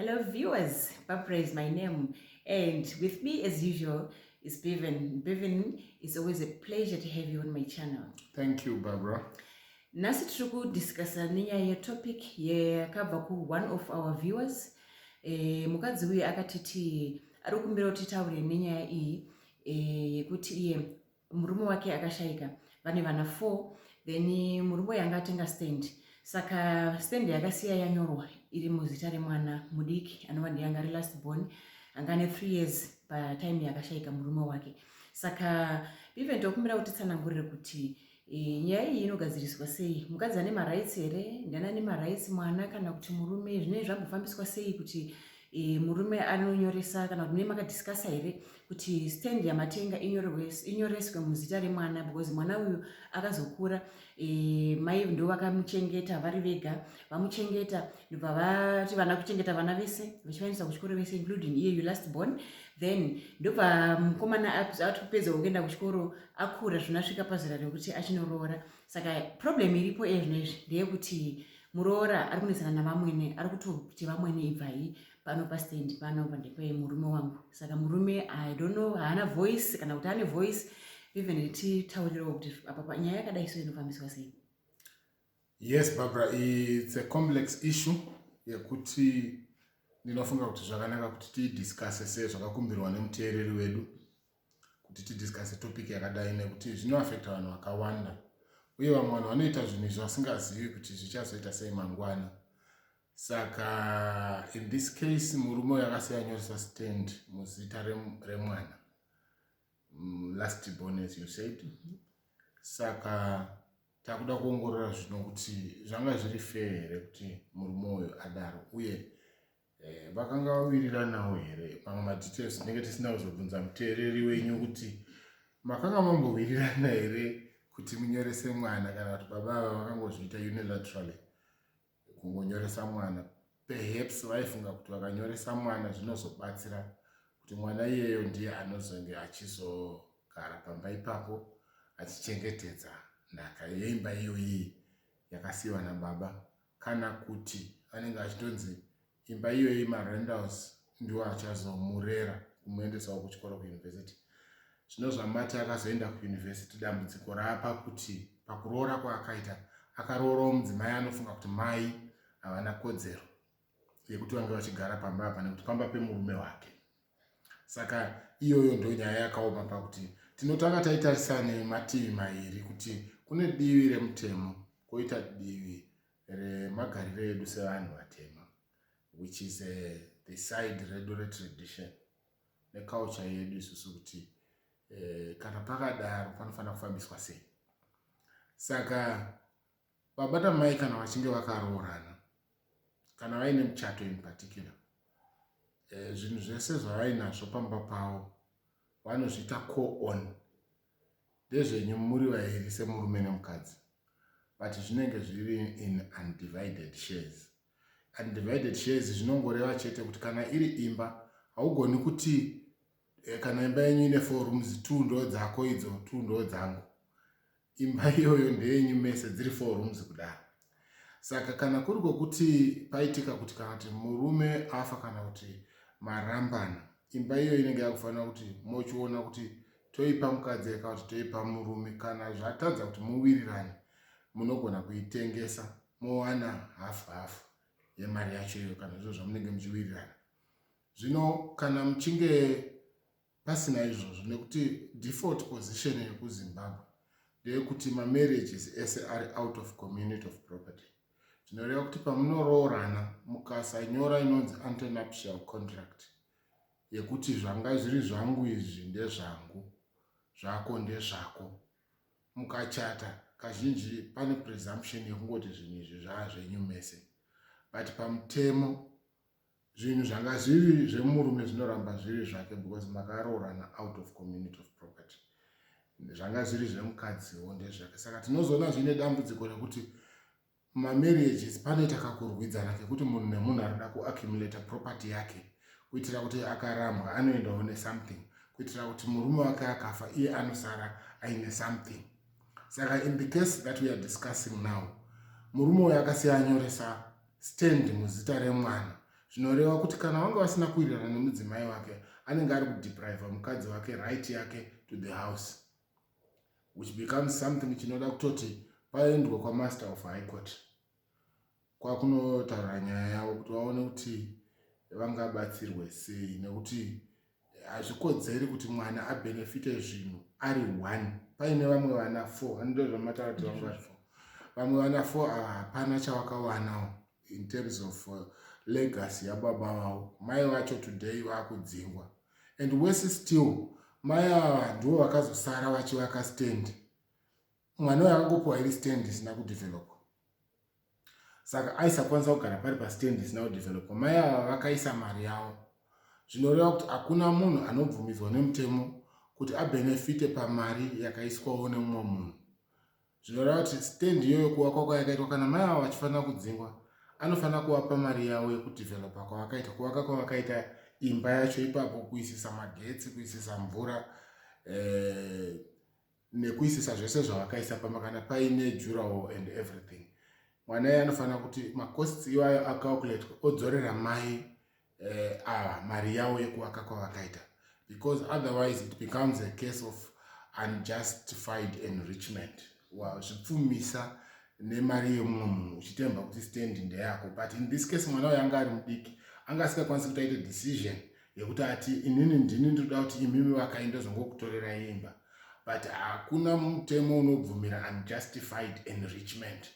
Hello viewers, Barbara is my name, and with me as usual is Bevan. Bevan, it's always a pleasure to have you on my channel. Thank you, Barbara. Nasi tiri kudiscussa nenyaya topic yakabva ku one of our viewers. Mukadzi uyu akatiti ari kumbira kuti taure nenyaya iyi yekuti iye murume wake akashayika, vane vana 4, then murume uyu anga atenga stand. Saka stand yakasiya yanyorwa iri muzita remwana mudiki anova ndiye anga ari last born, anga ane 3 years patime yakashayika murume wake. Saka Vivian ndokumbira kuti tsanangurire kuti nyaya iyi inogadziriswa sei, mukadzi ane marights here, ndiani ane marights, mwana kana kuti murume, zvinenge zvambofambiswa sei kuti murume anonyoresa kana kuti mune makadiscussa here kuti stand yamatenga inyoreswe muzita remwana, because mwana uyu akazokura mai ndo vakamuchengeta vari vega, vamuchengeta ndobva vati vana kuchengeta vana vese vachivaendesa kuchikoro vese including iye last born, then ndobva mukomana atopedza kuenda kuchikoro akura zvinasvika pazera rekuti achinoroora. Saka problem iripo ezvinezvi ndeyekuti muroora ari kunesana navamwene, ari kuti vamwene ibvai pano pastand pano pandepe murume wangu. Saka murume I don't know haana voice kana kuti ane voice. Even titaurirewo kuti apa panyaya yakadai so inofambiswa sei. Yes, Barbara, it's a complex issue yekuti ndinofunga kuti zvakanaka kuti tidiscusse sezvakakumbirwa nemuteereri wedu kuti tidiscusse topic yakadai nekuti zvinoaffecta vanhu vakawanda, uye vamwe vanhu vanoita zvinhu zvasingazivi kuti zvichazoita sei mangwana. Saka in this case murume uyu akasiya nyoresa stand muzita remwana last born as you said. Saka takuda kuongorora zvino kuti zvanga zviri fair here kuti murume uyu adaro, uye vakanga vawiriranawo here. Mamwe madetails tinenge tisina kuzobvunza muteereri wenyu kuti makanga mambowirirana here kuti munyorese mwana kana kuti baba vakangozviita unilaterally kungonyoresa mwana. Perhaps vaifunga kuti vakanyoresa mwana zvinozobatsira kuti mwana iyeyo ndiye anozonge achizogara pamba ipapo achichengetedza nhaka yeimba iyoyi yakasiyiwa nababa, kana kuti anenge achitonzi imba iyoyi marentals ndiwo achazomurera kumuendesawo kuchikoro kuyunivhesiti. Zvino zvamati akazoenda kuyunivhesiti, dambudziko raapa kuti pakuroora kwaakaita akaroorawo mudzimai anofunga kuti mai havana kodzero yekuti vange vachigara pamba apa nekuti pamba pemurume wake. Saka iyoyo ndo nyaya yakaoma pakuti tinotanga taitarisa nemativi mairi, kuti kune divi remutemo koita divi remagariro edu sevanhu vatema, which is the side redore tradition neculture yedu isusu kuti kana pakadaro panofanira kufambiswa sei. Saka baba namai kana vachinge vakaroorana kana vaine muchato in particular, zvinhu zvese zvavainazvo pamba pavo vanozviita co-own. Ndezvenyu muri vairi semurume nemukadzi, but zvinenge zviri in undivided shares. Undivided shares zvinongoreva chete kuti kana iri imba haugoni kuti kana imba yenyu ine 4 rooms, 2 ndo dzako idzo, 2 ndo dzangu. Imba iyoyo ndeyenyu mese dziri 4 rooms kudaro. Saka kana kuri kwokuti paitika kuti kana kuti murume afa kana kuti marambana, imba iyo inenge yakufanira kuti mochiona kuti toipa mukadzi kana kuti toipa murume. Kana zvatadza kuti muwirirane munogona kuitengesa mowana hafu yemari yacho iyo kana zviro zvamunenge muchiwirirana. Zvino kana muchinge pasina izvozvo, nekuti default position yekuZimbabwe ndeyekuti marriages ese ari out of community of property. Zvinoreva kuti pamunoroorana mukasanyora inonzi antenuptial contract yekuti zvanga zviri zvangu izvi ndezvangu, zvako ndezvako, mukachata kazhinji pane presumption yekungoti zvinhu izvi zvaazvenyu mese. But pamutemo zvinhu zvanga zviri zvemurume zvinoramba zviri zvake because makaroorana out of community of property. Zvanga zviri zvemukadziwo ndezvake. Saka tinozoona zvine dambudziko rekuti mamarriages panoita kakurwidzana kekuti munhu nemunhu arida kuaccumulate property yake kuitira kuti akarambwa anoendawo nesomething, kuitira kuti murume wake akafa iye anosara aine something. Saka in the case that we are discussing now, murume uyu akasiya anyoresa stand muzita remwana. zvinoreva kuti kana wanga wasina kuwirirana nemudzimai wake anenge ari kudepriva mukadzi wake right yake to the house, which becomes something chinoda kutoti paendwa kwamaster of high court kwakunotaura nyaya yavo kuti vaone kuti vangabatsirwe sei, nekuti hazvikodzeri kuti mwana abenefite zvinhu ari 1 paine vamwe vana 4. Ando zvamataura kuti vamwe vari 4. Vamwe vana 4 ava hapana chavakawanawo in terms of legacy yababa vavo. Mai vacho today vakudzingwa, and worse still mai ava ndivo vakazosara vachivaka stand. Mwana uyo akangopiwa iri stand isina kudevelopa, saka aisakwanisa kugara pari pastand isina kudevelopa. Mai ava vakaisa mari yavo, zvinoreva kuti hakuna munhu anobvumidzwa nemutemo kuti abenefite pamari yakaiswawo nemumwe munhu. Zvinoreva kuti stand iyoyo kuvakwa kwayakaitwa, kana mai ava vachifanira kudzingwa, anofanira kuvapa mari yavo yekudevelopa kwavakaita, kuvaka kwavakaita imba yacho ipapo, kuisisa magetsi, kuisisa mvura, nekuisisa zvese zvavakaisa pamba, kana paine jurawo and everything. Mwana iye anofanira kuti macosts iwayo acalculate, odzorera mai mari yavo yekuvaka kwavakaita, because otherwise it becomes a case of unjustified enrichment. Zvipfumisa nemari yemumwe munhu uchitemba kuti stand ndeyako. But in this case mwana uyo anga ari mudiki, anga asingakwanisi kutaita decision yekuti ati inini ndini ndoda kuti imimi vakaenda zvongokutorera imba. But hakuna mutemo unobvumira unjustified enrichment.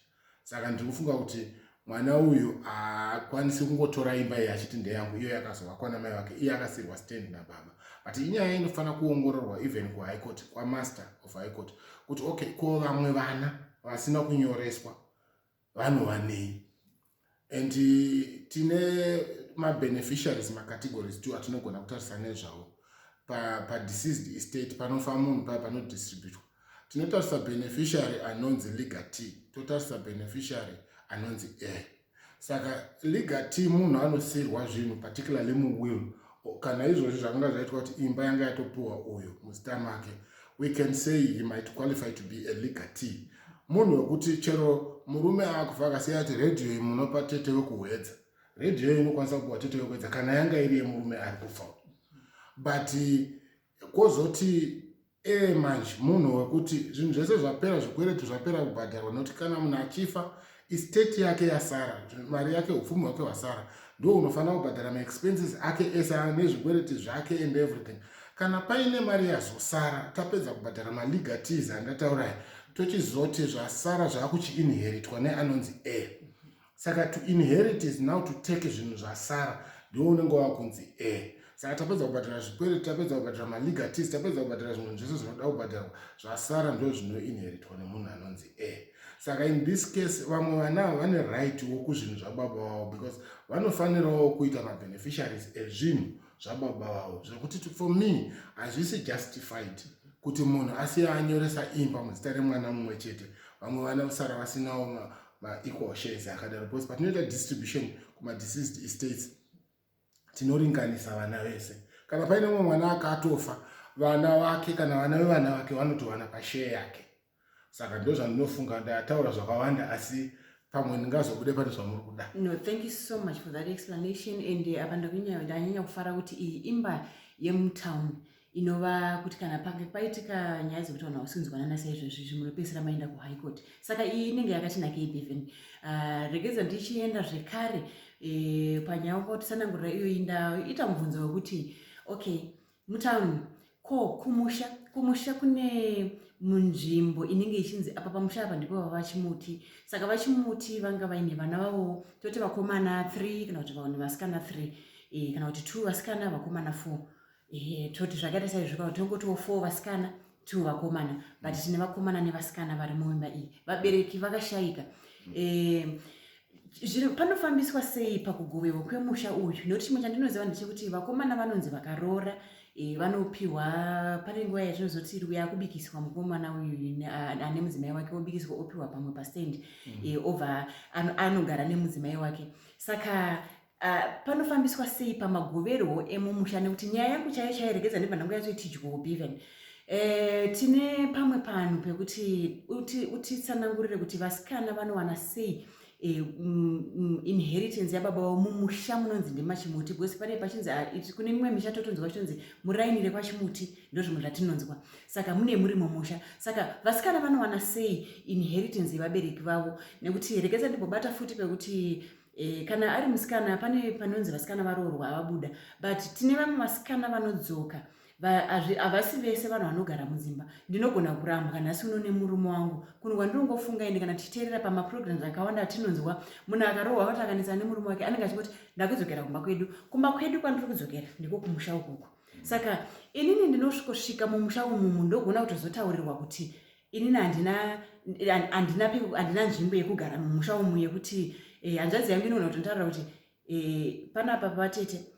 Saka ndikufunga kuti mwana uyu hakwanisi kungotora imba iyi achiti ndeyangu, iyo yakazovakwa namai vake, iye akasirwa stand nababa. But inyaya inofanira kuongororwa even kuhigh court, kwamaster of high court, kuti okay, ko vamwe vana vasina kunyoreswa vanovanei. And tine mabeneficiaries, macategories tu atinogona kutarisa nezvavo pa-deceased estate. Panofa munhu paya panodistributwa, tinotarisa beneficiary anonzi legatee, totarisa beneficiary anonzi heir. Saka legatee munhu anosiyirwa zvinhu, particularly muwill, kana izvozvo zvakanga zvaitwa kuti imba yanga yatopiwa uyu muzita make, we can say he might qualify to be a legatee. Munhu wekuti chero murume akubva akasiya ati radio iyi munopa tete wekuhwedza, radio iyi inokwanisa kupiwa tete wekuhwedza kana yanga iri yemurume ari kufa. But kwozoti manje munhu wekuti zvinhu zvese zvapera, zvikweretu zvapera kubhadharwa, nokuti kana munhu achifa estate yake yasara, mari yake, upfumi hwake hwasara, ndo unofanira kubhadhara maexpenses ake ese nezvikweretu zvake and everything. Kana paine mari yazosara, tapedza kubhadhara malegatees andataura, tochizoti zvasara zvakuchi-inheritwa neanonzi heir. Saka to inherit is now to take zvinhu zvasara, ndio unenge wakunzi heir. Saka tapedza kubhadhara zvikweretu, tapedza kubhadhara malegatees, tapedza kubhadhara zvinhu zvese zvinoda kubhadharwa, zvasara ndio zvinoinheritwa nemunhu anonzi heir. Saka in this case vamwe vana vane right wokuzvinhu zvababa vavo, because vanofanirawo kuita mabeneficiaries ezvinhu zvababa vavo, zvekuti for me hazvisi justified kuti munhu asiye anyoresa imba muzita remwana mumwe chete, vamwe vana usara vasinawo ma-equal shares akadaro. Because patinoita distribution kuma-deceased estates tinoringanisa vana vese. Kana paine mumwe mwana akatofa, vana vake kana vana vevana vake vanotowana pashare yake. Saka ndo zvandinofunga, ndataura zvakawanda asi pamwe ndingazobude pane zvamuri kuda. No, thank you so much for that explanation. And ndanyanya kufara kuti iyi imba yemutown inova kuti kana pange paitika nyaya dzekuti vanhu hausinzwanana saizvozvi zvimunopedzisira maenda kuhigh court. Saka iyi inenge yakatinakei Bevan. Regedza ndichienda zvekare panyaya kuti iyo ndaita mubvunzo wekuti okay, mutown ko kumusha kune munzvimbo inenge ichinzi apa pamusha apa ndipo vachimuti. Saka vachimuti vanga vaine vana vavo, toti vakomana 3 kana kuti vasikana 3, kana kuti 2 vasikana vakomana 4. Toti zvakaita saizvo tongotiwo 4 vasikana 2 vakomana, but tine vakomana nevasikana vari muimba iyi. Vabereki vakashayika. Panofambiswa sei pakugoverwa kwemusha uyu? Nokuti chimwe chandinoziva ndechekuti vakomana vanonzi vakaroora, vanopiwa pane nguva yatinozoti iri kubikiswa mukomana uyu ane mudzimai wake, obikiswa opiwa pamwe pastand obva anogara nemudzimai wake. Saka panofambiswa sei pamagoverwo emumusha? Nekuti nyaya yangu chaiyo regedza nepandanga yatoti dyobi even tine pamwe panhu pekuti utitsanangurire kuti vasikana vanowana sei inheritance yababa vavo mumusha munonzi ndemachimuti, because pane pachinzi kune mimwe misha totonzwa chonzi murainire kwachimuti, ndozvimwe zvatinonzwa. Saka mune muri mumusha, saka vasikana vanowana sei inheritance yevabereki vavo? Nekuti rekesa ndimbobata futi pekuti kana ari musikana pane panonzi vasikana varoorwa avabuda, but tine vamwe vasikana vanodzoka. Havasi vese vanhu vanogara mudzimba. Ndinogona kurambwa nhasi uno nemurume wangu, kunhu kwandinongofunga ende kana tichiteerera pamaprograms akawanda atinonzwa, munhu akarohwa akakanisa nemurume wake anenge achingoti ndakudzokera kumba kwedu kwandiri kudzokera ndiko kumusha ukoko. Saka inini ndinosvikosvika mumusha umu ndogona kutozotaurirwa kuti inini handina nzvimbo yekugara mumusha umu yekuti hanzvadzi yangu inoona kutontaurira kuti panapa patete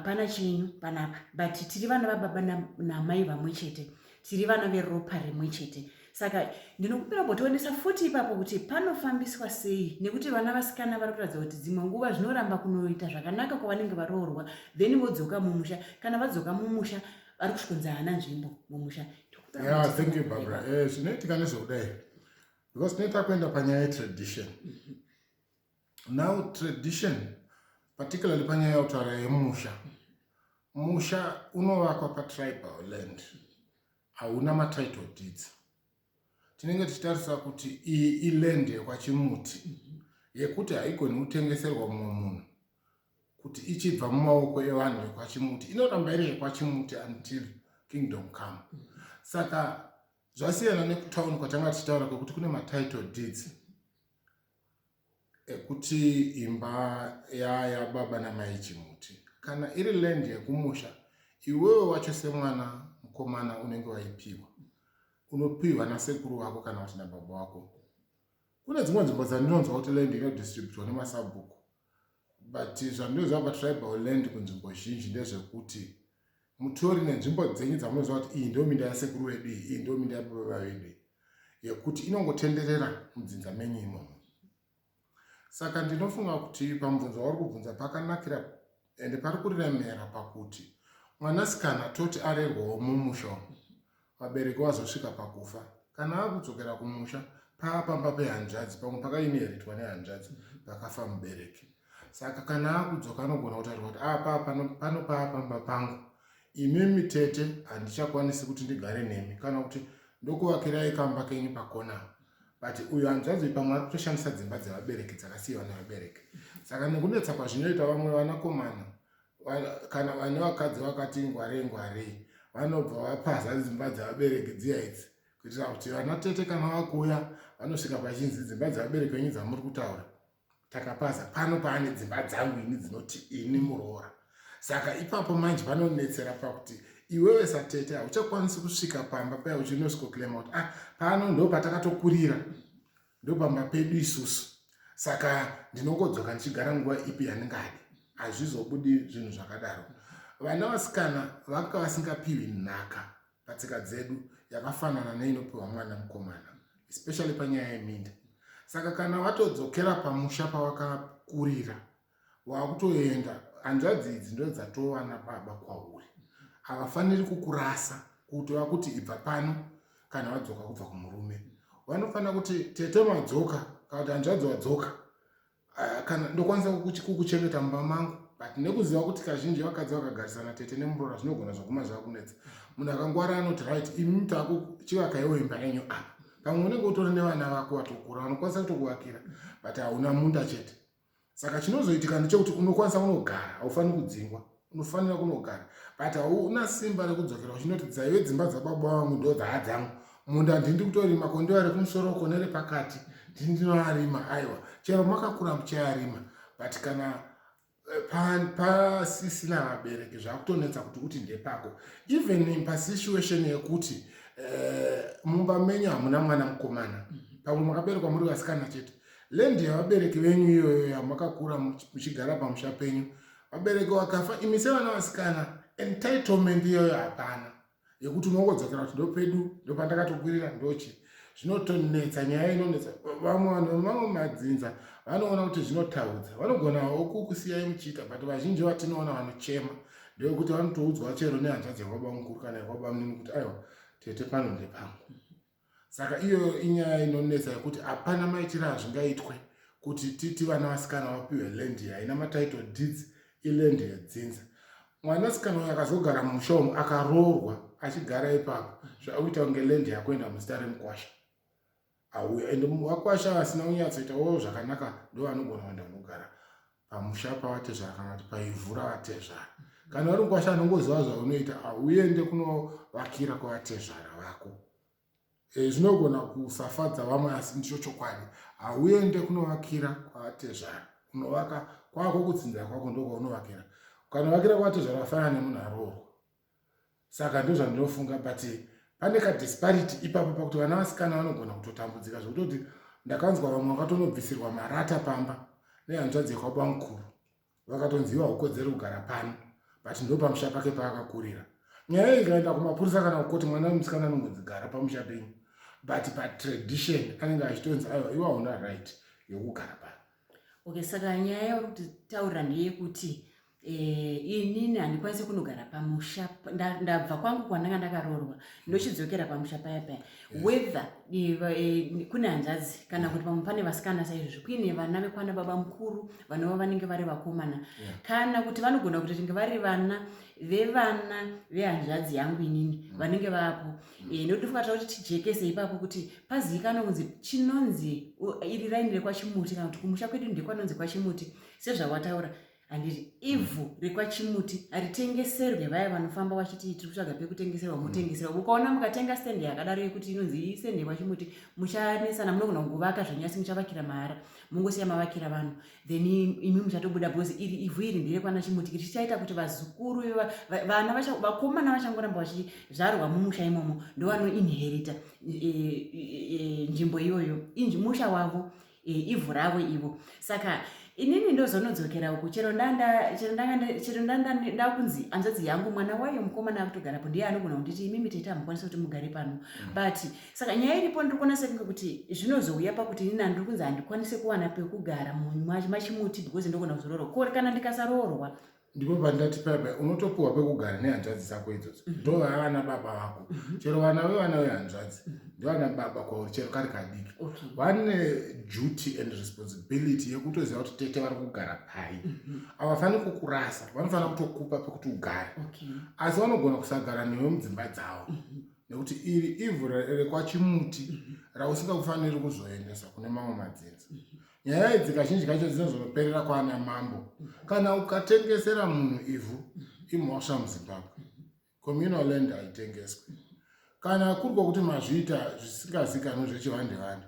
pana chenyu panapa, but tiri vana vababa namai vamwe chete, tiri vana veropa rimwe chete. Saka ndinokumbira kutionesa futi ipapo kuti panofambiswa sei, nekuti vana vasikana vari kuratidza kuti dzimwe nguva zvinoramba kunoita zvakanaka kwavanenge varoorwa, then vodzoka mumusha. Kana vadzoka mumusha vari kusvikonza hana nzvimbo mumusha. Yeah, thank you Barbara. Zvinoitika nezvekudai because tinoita kuenda panyaya yetradition. Now tradition, particularly panyaya yekutaura yemusha, musha unovakwa patribal land, hauna matitle deeds. Tinenge tichitarisa kuti iyi iland yekwachimuti yekuti haigoni kutengeserwa mumwe munhu, kuti ichibva mumaoko evanhu vekwachimuti inoramba iri yekwachimuti until kingdom come. Saka zvasiyana nekutauni kwatanga tichitaura kwekuti kune matitle deeds ekuti imba yababa namai chimuti. Kana iri land yekumusha, iwewe wacho semwana mukomana unenge waipiwa, unopiwa nasekuru wako kana kuti nababa wako. Kune dzimwe nzvimbo dzandinonzwa kuti land inodistributwa nemasabhuku, but zvandinoziva patribal land kunzvimbo zhinji ndezvekuti mutori nenzvimbo dzenyu dzamunoziva kuti iyi ndio minda yasekuru wedu, iyi ndio minda yababa wedu, yekuti inongotenderera mudzinza menyu imomo. Saka ndinofunga kuti pamubvunzo wauri kubvunza pakanakira ende pari kuremera pakuti mwanasikana toti arerwawo mumusha, vabereki vazosvika pakufa, kana akudzokera kumusha pamba pehanzvadzi, pamwe pakainheritwa nehanzvadzi pakafa mubereki. Saka kana akudzoka anogona kutaurwa kuti pano pamba pangu, imi tete handichakwanisi kuti ndigare nemi, kana kuti ndokuvakirai kamba kenyu pakona, but uyu hanzvadzi pamwe ari kutoshandisa dzimba dzevabereki dzakasiyiwa nevabereki. Saka nekunetsa kwazvinoita vamwe vanakomana kana vane vakadzi vakati ngwarei vanobva vapaza dzimba dzevabereki dziya idzi, kuitira kuti vana tete kana vakuuya vanosvika pachinzi dzimba dzevabereki venyu dzamuri kutaura takapaza, pano paane dzimba dzangu ini dzinoti ini muroora. Saka ipapo manje vanonetsera pakuti iwewe satete hauchakwanisi kusvika pamba paya uchinosvikoklema kuti pano ndo patakatokurira, ndo pamba pedu isusu, saka ndinongodzoka ndichigara nguva ipi yandingadi. Hazvizobudi zvinhu zvakadaro. Vana vasikana vanga vasingapiwi nhaka patsika dzedu yakafanana neinopiwa mwana mukomana, especially panyaya yeminda. Saka kana watodzokera pamusha pawakakurira, wakutoenda, hanzvadzi idzi ndo dzatowana baba kwauri. Havafaniri kukurasa kuti wakuti ibva pano kana wadzoka kubva kumurume. Vanofanira kuti tete madzoka, kana kuti hanzvadzi wadzoka, kana ndokwanisa kukuchengeta mumba mangu, but nekuziva kuti kazhinji vakadzi vakagarisana tete nemuroora zvinogona zvakuma zvakunetsa. Munhu akangwara anoti right, imi mutaku chivakaiwo imba yenyu apa. Pamwe unenge utori nevana vako watokura, vanokwanisa kutokuvakira, but hauna munda chete. Saka chinozoitika ndechekuti unokwanisa kunogara, haufaniri kudzingwa, unofanira kunogara, but hauna simba rekudzokera uchinoti dzaive dzimba dzababa vangu ndo dzadzangu, munda ndindi kutorima kondiwa rekumusoro konere pakati ndinoarima. Aiwa, chero makakura muchayarima, but kana pasisina vabereki zvakutonetsa kuti uti ndepako. Even pasituation yekuti mumba menyu hamuna mwana mukomana, pamwe makaberekwa muri vasikana chete, lendi yavabereki venyu iyoyo yamakakura muchigara pamusha penyu, vabereki vakafa, imi sevana vasikana entitlement iyoyo hapana, yekuti unongodzokera kuti ndo pedu, ndo pandakatokurira, ndochi. Zvinotonetsa, nyaya inonetsa. Vamwe madzinza vanoona kuti zvinotaudza, vanogonawo kukusiyai muchiita, but vazhinji vatinoona vanochema ndeyekuti vanotoudzwa chero nehanzvadzi yakwaba mukuru kana yakwaba munini kuti aiwa tete pano ndepangu. Saka iyo inyaya inonetsa yekuti hapana maitiro azvingaitwe kuti titi vana vasikana vapiwe land haina matitle deeds iland yedzinza. Mwanasikana uyu akazogara mumusha umu akaroorwa achigara ipapo zvauita kunge land yakuenda muzita remukwasha auya ende vakwasha vasina kunyatsoitawo zvakanaka ndo vanogona kuenda kunogara pamusha pavatezvara kana kuti paivhu ravatezvara. Kana uri mukwasha anongoziva zvaunoita auende kunovakira kwavatezvara vako. Zvinogona kusafadza vamwe asi ndicho chokwadi. Auende kunovakira kwavatezvara unovaka kwako kutsinzira kwako ndokaunovakira. Ukanovakira kwavatezvara vafanana nemunhu aroorwa. Saka ndo zvandinofunga but pane kadisparity ipapo pakuti vana vasikana vanogona kutotambudzika zvekutoti ndakanzwa vamwe vakatonobvisirwa marata pamba nehanzvadzi yekwababa mukuru vakatonziva ukodzero kugara pano but ndo pamusha pake paakakurira. Nyaya iyi ikaenda kumapurisa kana kukoti mwana wemusikana anongodzigara pamusha penyu but patradition anenge achitonzi aiwa iwe hauna right yokugara pano. Okay, saka nyaya yauri kutaurira ndeyekuti inini handikwanisi kunogara pamusha ndabva kwangu kwandanga ndakaroorwa ndochidzokera pamusha paya paya whether kune hanzvadzi kana kuti pamwe pane vasikana saizvozvo kuine vana vekwana baba mukuru vanova vanenge vari vakomana kana kuti vanogona kutotinge vari vana vehanzvadzi yangu inini vanenge vapo nekuti tifukataa kuti tijekese ipapo kuti pazivikanwa kunzi chinonzi iri raini rekwachimuti kana kuti kumusha kwedu ndekwanonzi kwachimuti sezvawataura handiti ivhu rekwachimuti haritengeserwe vaya vanofamba vachiti tiri kutsvaga pekutengeserwa mutengeserwa. Ukaona mukatenga stendi yakadaro yekuti inonzi stendi yekwachimuti muchanesana munogona kuvaka zvanyasi muchavakira mahara mungosiya mavakira vanhu then imi muchatobuda bhozi iri ivhu iri nderekwana chimuti iri chichaita kuti vazukuru vana vakomana vachangoramba vachizvarwa mumusha imomo ndovanoinherita nzvimbo iyoyo musha wavo ivhu ravo ivo. Saka inini ndozonodzokera uku chero ndakunzi hanzvadzi yangu mwana wayo mukomana akutogarapo ndiye anogona kunditi imimi tete hamukwanisa kuti mugare pano but saka nyaya iripo ndiri kuona sekunge kuti zvinozouya pakuti inini handiri kunzi handikwanise kuwana pekugara machimuti because ndogona kuzoroorwa kana ndikasaroorwa ndipo pandati paipa unotopiwa pekugara nehanzvadzi dzako idzodzo ndo vana baba vako chero vana vehanzvadzi ndovana baba kwauri chero kari kadiki vane duty and responsibility yekutoziva kuti tete vari kugara pai havafaniri kukurasa vanofanira kutokupa pekuti ugare asi vanogona kusagara newe mudzimba dzavo nekuti iri ivhu rekwachimuti rausingakufaniri kuzoendesa kune mamwe madzinza. Nyaya idzi kazhinji kacho dzinozoperera kwana mambo. Kana ukatengesera munhu ivhu imhosva muZimbabwe communal land haitengeswi. Kana kuri kwokuti mazviita zvisingazikanwi zvechivande vande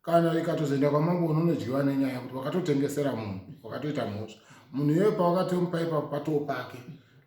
kana ikatozoenda kwamambo unonodyiwa nenyaya yekuti wakatotengesera munhu wakatoita mhosva munhu iyoyo pawakatomupa ipapo patoo pake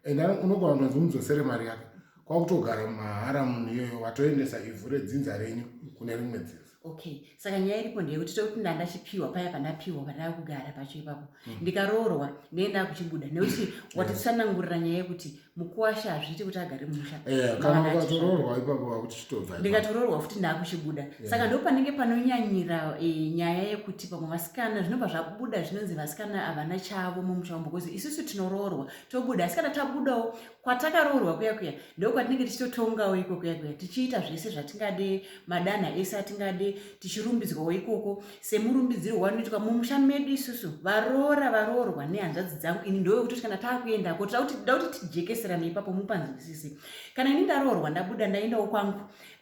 ende unogona kutonzi umudzosere mari yake kwakutogara mumahara munhu iyoyo watoendesa ivhu redzinza renyu kune rimwe dzinza. Okay, saka nyaya iripo ndeyekuti tokuti ndandachipiwa paya pandapiwa pandava kugara pacho ipapo ndikaroorwa ndoenda kuchibuda nekuti watitsanangurira nyaya yekuti mukuwasha hazviiti kuti agare mumusha kana ukatoroorwa ipapo wakuti chitobva ndikatoroorwa futi ndakuchibuda saka ndo panenge panonyanyira nyaya yekuti pamwe vasikana zvinobva zvabuda zvinonzi vasikana havana chavo mumusha because isusu tinoroorwa tobuda asi kana tabudawo kwatakaroorwa kuya kuya ndo kwatinenge tichitotongawo iko kuya kuya tichiita zvese zvatingade madanha ese atingade tichirumbidzwawo ikoko semurumbidziro wanoitwa mumusha medu isusu varoorwa nehanzvadzi dzangu ini ndoyo kutoti kana taakuendako tida kuti tijekeserane ipapo mupanzwisisi. Kana ini ndaroorwa ndabuda ndaendawo kwangu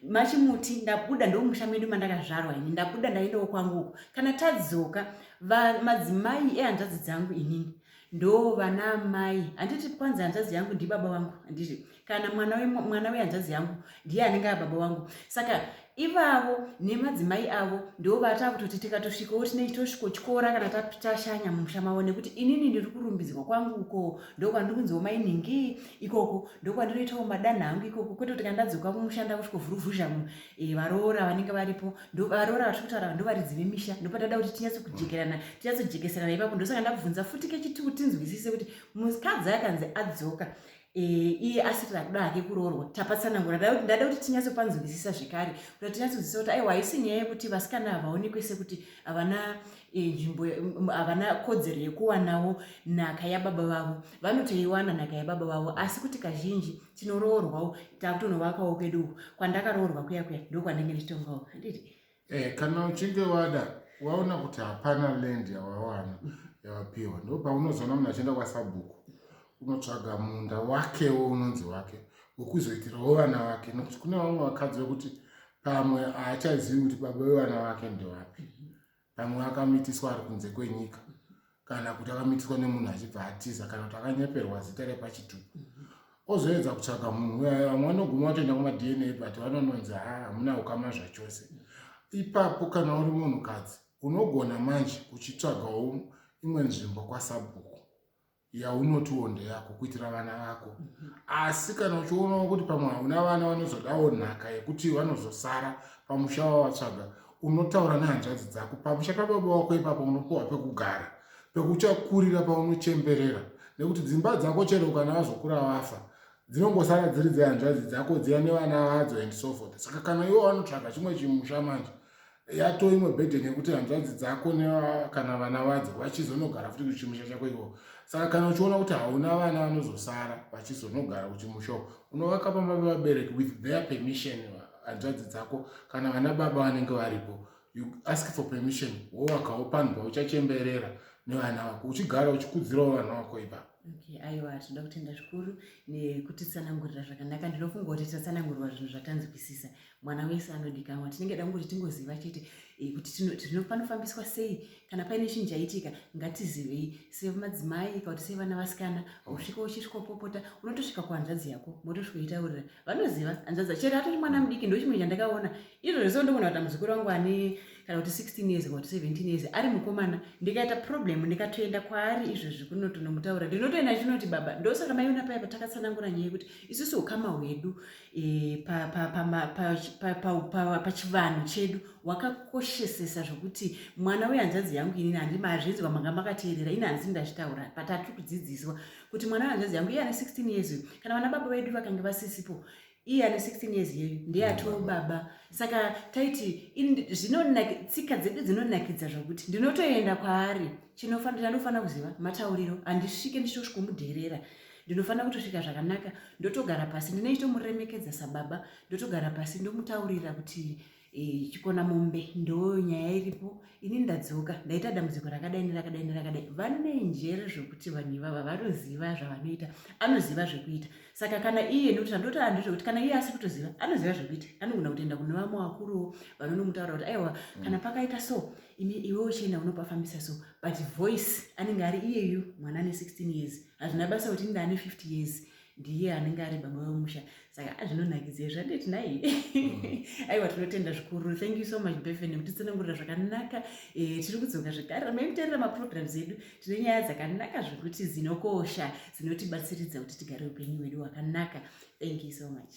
machimuti ndabuda ndomusha medu mandakazvarwa ini ndabuda ndaendawo kwangu uko kana tadzoka madzimai ehanzvadzi dzangu inini ndo vana mai handiti kwanzi hanzvadzi yangu ndibaba vangu handiti kana mwana wehanzvadzi yangu ndiye anenge ababa vangu saka ivavo nemadzimai avo ndo vatavutoti tikatosvikawo tinenge tosvikotyora kana tashanya mumusha mavo nekuti inini ndiri kurumbidzwa kwangu uko ndokwandiri kunziwo mainhingi ikoko ndokwandinoitawo madanha angu ikoko kwete kuti kandadzoka kumushanda kusvikovhuruvhuzha varoora vanenge varipo varoora vatiri kutaura ndo varidzi vemisha ndopatada kuti tinyatsojekeserana ipapo ndosaka ndabvunza futi kechituku tinzwisise kuti mukadzi akanzi adzoka iye asitira kuda hake kuroorwa tapatsanangura ndada kuti tinyatsopanzwisisa zvekare kuti tinyatsoziva kuti aiwa haisi nyaya yekuti vasikana havaonekwe sekuti havana nzvimbo havana kodzero yekuwanawo nhaka yababa vavo vanotoiwana nhaka yababa vavo asi kuti kazhinji tinoroorwawo takutonovakawo kwedu kwandakaroorwa kuya kuya ndo kwandenge ndichitongawo handiti kana uchinge wada waona kuti hapana land yawawana yawapiwa, ndo paunozoona munhu achienda kwasabhuku unotsvaga munda wakewo unonzi wake wekuzoitirawo vana vake, nokuti kune vamwe vakadzi vekuti pamwe haachazivi kuti baba vevana vake ndewapi. Pamwe akamitiswa ari kunze kwenyika, kana kuti akamitiswa nemunhu achibva atiza, kana kuti akanyeperwa zita repachitupu. Ozoedza kutsvaga munhu uya, vamwe vanoguma vatoenda kuma-DNA but vanononzi hamuna ukama zvachose. Ipapo kana uri munhukadzi unogona manje uchitsvagawo imwe nzvimbo kwasabhuku yaunotiwo ndeyako kuitira vana vako. Asi kana uchionawo kuti pamwe hauna vana vanozodawo nhaka yekuti vanozosara pamusha wavatsvaga, unotaura nehanzvadzi dzako. Pamusha pababa wako ipapo unopiwa pekugara, pekuchakurira paunochemberera, nekuti dzimba dzako chero kana vazokura vafa dzinongosara dziri dzehanzvadzi dzako dziya nevana vadzo and so forth. Saka kana iwo vanotsvaga chimwe chimusha manje, yato imwe bhedheni yekuti hanzvadzi dzako kana vana vadzo vachizonogara futi kuchimusha chako iwo. Saka kana uchiona kuti hauna vana vanozosara vachizonogara kuchimusha, unovaka pamba pevabereki with their permission. Hanzvadzi dzako kana vana baba vanenge varipo, you ask for permission, wovakawo panhu pauchachemberera nevana vako, uchigara uchikudzirawo vana vako ipapo. Okay, aiwa, tinoda kutenda zvikuru nekutitsanangurira zvakanaka. Ndinofunga kuti tatsanangurirwa zvinhu zvatanzwisisa. Mwana wese anodikanwa. Tinenge da kuti tingoziva chete kuti tinofambiswa sei kana paine chinhu chaitika, ngatizivei semadzimai kana kuti sevanasikana. Usvika uchisvikopopota, unotosvika kuhanzvadzi yako motosvika itaurira, vanoziva hanzvadzi chero atori mwana mudiki. Ndo chimwe chandakaona izvozvo, ndoona kuti muzukuru wangu ane kana kuti 16 years kana kuti 17 years ari mukomana, ndikaita problem ndikatoenda kwaari izvozvi kunotonomutaura, ndinotoenda chinoti baba, ndosaka maiona paya patakatsanangura nyaya yekuti isusu ukama hwedu pachivanhu chedu hwakakoshesesa zvokuti mwana wehanzvadzi yangu inini handima hazvinzwa manga makateerera, ini handisi ndachitaura patatu kudzidziswa kuti mwana wehanzvadzi yangu iye ane 16 years, kana vana baba vedu vakange vasisipo, iye ane 16 years iyeyo ndiye atoo baba. Saka taiti tsika dzedu dzinonakidza zvokuti ndinotoenda kwaari, ndinofanira kuziva matauriro, handisvike ndichitosvikomudherera, ndinofanira kutosvika zvakanaka, ndotogara pasi, ndinoitomuremekedza sababa, ndotogara pasi ndomutaurira kuti chikona mombe ndo nyaya iripo, ini ndadzoka ndaita dambudziko rakadai. Vane njere zvokuti vanhu ivava vanoziva zvavanoita, anoziva zvekuita. Saka kana iye ndokuti andotandi zvokuti kana iye asi kutoziva anoziva zvekuita, anogona kutoenda kune vamwe vakuru vanonomutaura kuti aiwa, kana pakaita so iwe uchienda unopafambisa so, but voice anenge ari iyeyu mwana ane 16 years. Hazvina basa kuti inda ane 50 years ndiye anenge ari baba vemusha. Saka azvinonakidza zvanditi nai. Aiwa, tinotenda zvikuru. Thank you so much Befe nekutitsanangurira zvakanaka. Tiri kudzoka zvekare maimutaurira maprograms edu, tine nyaya dzakanaka zvokuti dzinokosha, dzinotibatsiridza kuti tigare upenyu hwedu hwakanaka. Thank you so much.